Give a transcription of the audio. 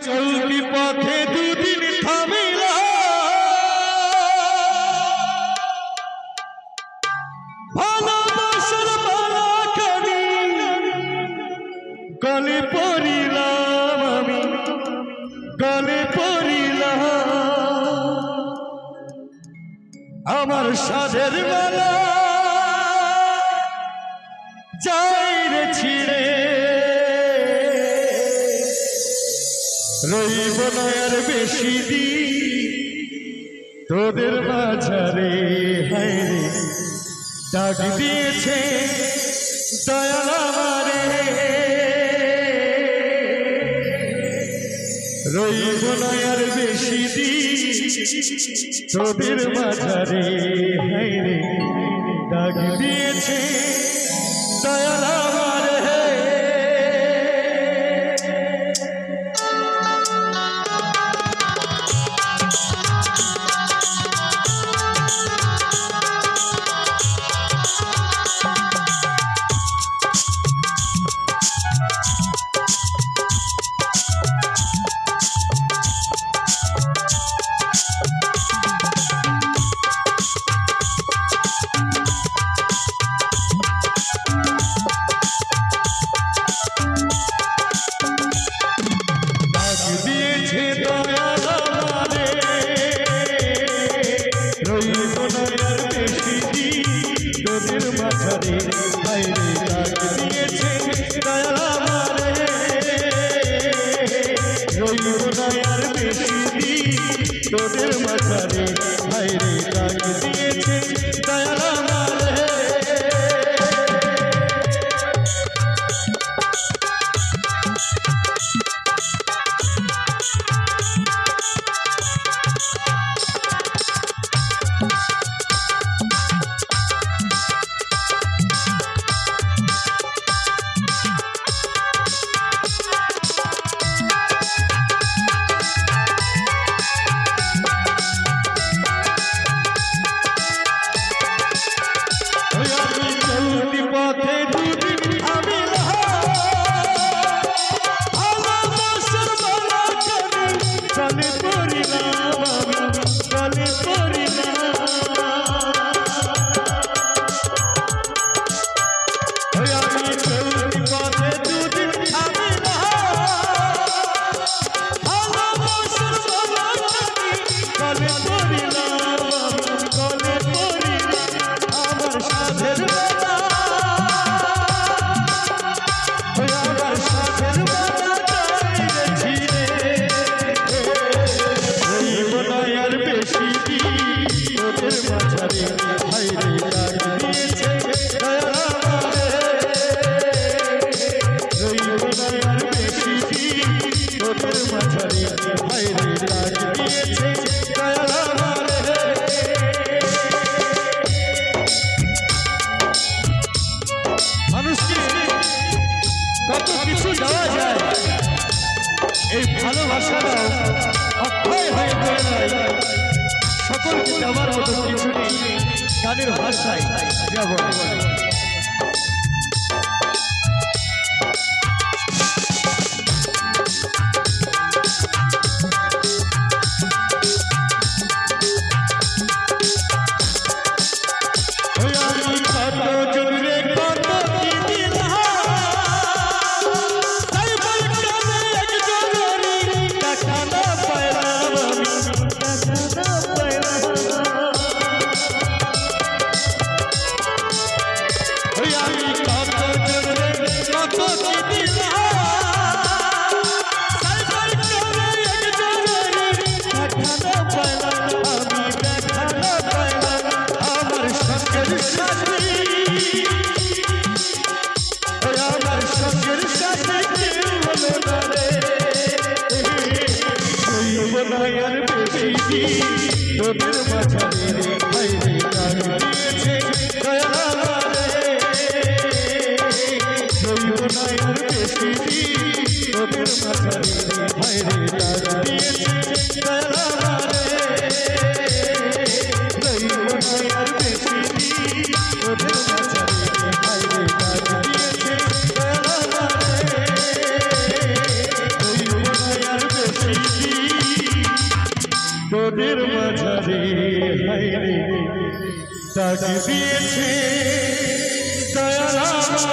চলতি পথে দুদিন থামিলা ভালোবাসার মালা কানি গলে পড়িলাম আমি গলে পড়িলাম আমার সাধের মালা যাই রে ছিড়ে রইব না আর বেশি দিন তোদের মাঝারে হায় রে ডাক দিয়েছে দয়াল আমারে রইব না আর বেশি দিন তোদের মাঝারে হায় রে ডাক দিয়েছে দয়াল আমারে তোদের মাঝারে হায় রে ডাক দিয়েছে দয়াল আমারে কত কিছু দেওয়া যায় এই ভালোবাসাটা অক্ষয় হয়ে পড়ে নাই সকলকে দেওয়ার মতো কিছু নেই গানের ভাষায় যাব তোদের মাঝারে হায় রে ডাক দিয়েছে দয়াল আমারে রইব না আর বেশি দিন তোদের মাঝারে হায় রে ডাক দিয়েছে দয়াল আমারে রইব না আর বেশি দিন তোদের মাঝারে হায় রে ডাক দিয়েছে দয়াল আমারে রইব না আর বেশি তোদের মাঝারে হাইরে ডাক দিয়েছে দয়াল আমার।